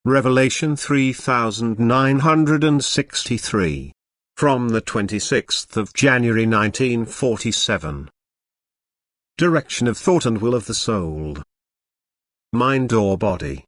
Revelation 3963. From the 26th of January 1947. Direction of thought and will of the soul. Mind or body.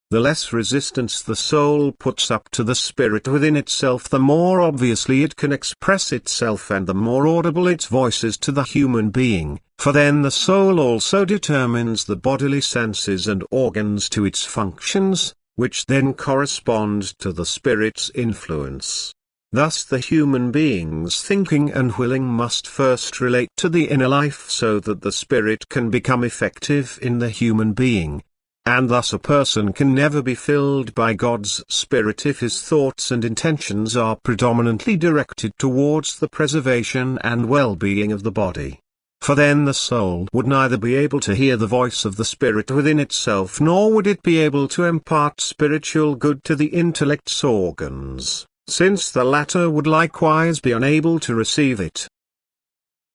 The less resistance the soul puts up to the spirit within itself, the more obviously it can express itself and the more audible its voice is to the human being, for then the soul also determines the bodily senses and organs to its functions, which then correspond to the spirit's influence. Thus the human being's thinking and willing must first relate to the inner life so that the spirit can become effective in the human being. And thus a person can never be filled by God's Spirit if his thoughts and intentions are predominantly directed towards the preservation and well-being of the body. For then the soul would neither be able to hear the voice of the Spirit within itself, nor would it be able to impart spiritual good to the intellect's organs, since the latter would likewise be unable to receive it.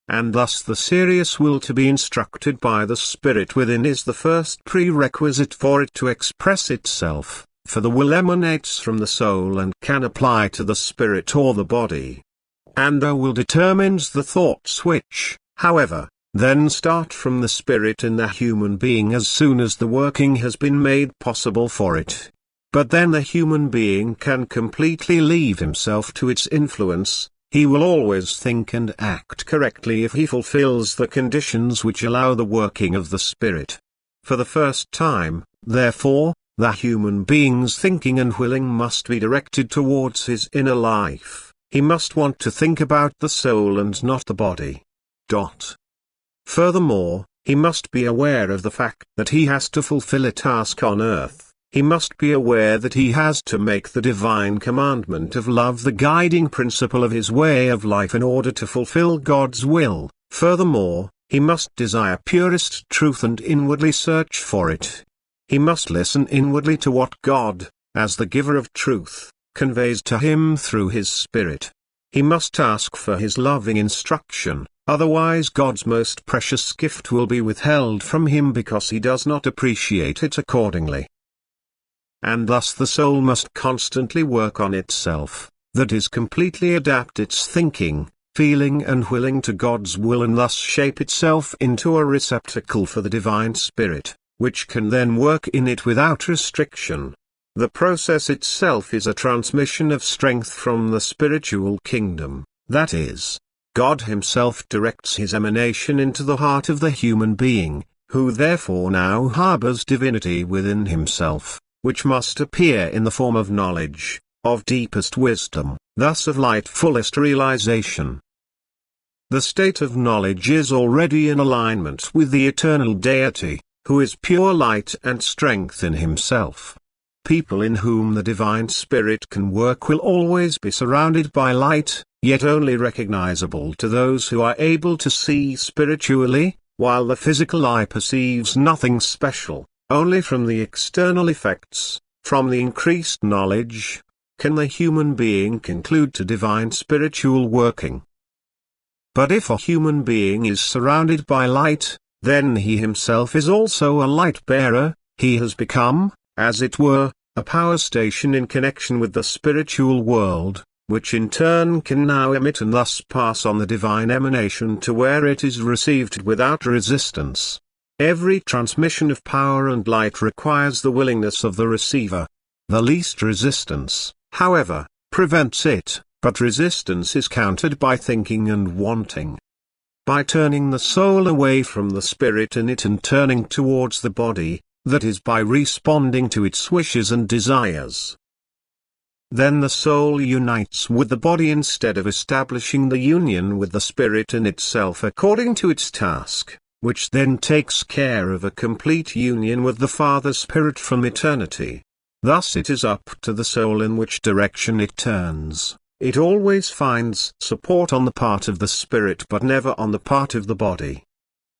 And thus the serious will to be instructed by the Spirit within is the first prerequisite for it to express itself, for the will emanates from the soul and can apply to the spirit or the body. And the will determines the thoughts which, however, then start from the spirit in the human being as soon as the working has been made possible for it. But then the human being can completely leave himself to its influence. He will always think and act correctly if he fulfills the conditions which allow the working of the Spirit. For the first time, therefore, the human being's thinking and willing must be directed towards his inner life. He must want to think about the soul and not the body. Furthermore, he must be aware of the fact that he has to fulfill a task on earth. He must be aware that he has to make the divine commandment of love the guiding principle of his way of life in order to fulfill God's will. Furthermore, he must desire purest truth and inwardly search for it. He must listen inwardly to what God, as the giver of truth, conveys to him through his Spirit. He must ask for his loving instruction, otherwise God's most precious gift will be withheld from him because he does not appreciate it accordingly. And thus the soul must constantly work on itself, that is, completely adapt its thinking, feeling and willing to God's will, and thus shape itself into a receptacle for the Divine Spirit, which can then work in it without restriction. The process itself is a transmission of strength from the spiritual kingdom, that is, God Himself directs His emanation into the heart of the human being, who therefore now harbors divinity within himself, which must appear in the form of knowledge, of deepest wisdom, thus of light fullest realization. The state of knowledge is already in alignment with the eternal deity, who is pure light and strength in himself. People in whom the Divine Spirit can work will always be surrounded by light, yet only recognizable to those who are able to see spiritually, while the physical eye perceives nothing special. Only from the external effects, from the increased knowledge, can the human being conclude to divine spiritual working. But if a human being is surrounded by light, then he himself is also a light-bearer. He has become, as it were, a power station in connection with the spiritual world, which in turn can now emit and thus pass on the divine emanation to where it is received without resistance. Every transmission of power and light requires the willingness of the receiver. The least resistance, however, prevents it, but resistance is countered by thinking and wanting. By turning the soul away from the spirit in it and turning towards the body, that is, by responding to its wishes and desires. Then the soul unites with the body instead of establishing the union with the spirit in itself according to its task, which then takes care of a complete union with the Father Spirit from eternity. Thus it is up to the soul in which direction it turns. It always finds support on the part of the Spirit but never on the part of the body.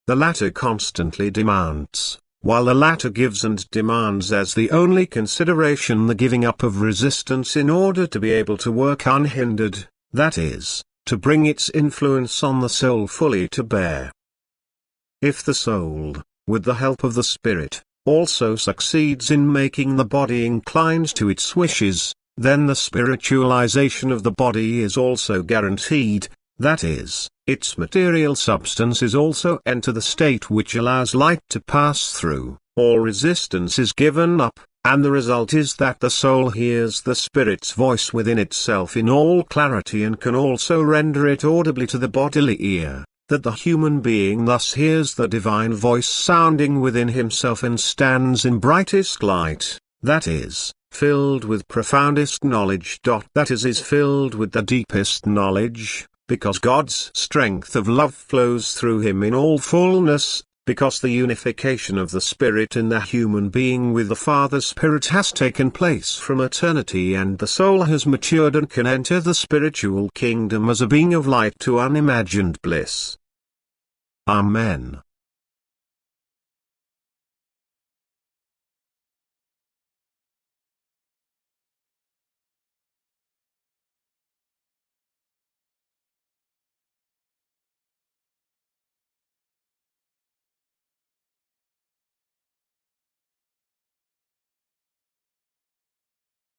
The latter constantly demands, while the latter gives and demands as the only consideration the giving up of resistance in order to be able to work unhindered, that is, to bring its influence on the soul fully to bear. If the soul, with the help of the Spirit, also succeeds in making the body inclined to its wishes, then the spiritualization of the body is also guaranteed, that is, its material substances also enter the state which allows light to pass through, all resistance is given up, and the result is that the soul hears the Spirit's voice within itself in all clarity and can also render it audibly to the bodily ear, that the human being thus hears the divine voice sounding within himself and stands in brightest light, that is, filled with profoundest knowledge. That is filled with the deepest knowledge, because God's strength of love flows through him in all fullness, because the unification of the Spirit in the human being with the Father's Spirit has taken place from eternity, and the soul has matured and can enter the spiritual kingdom as a being of light to unimagined bliss. Amen.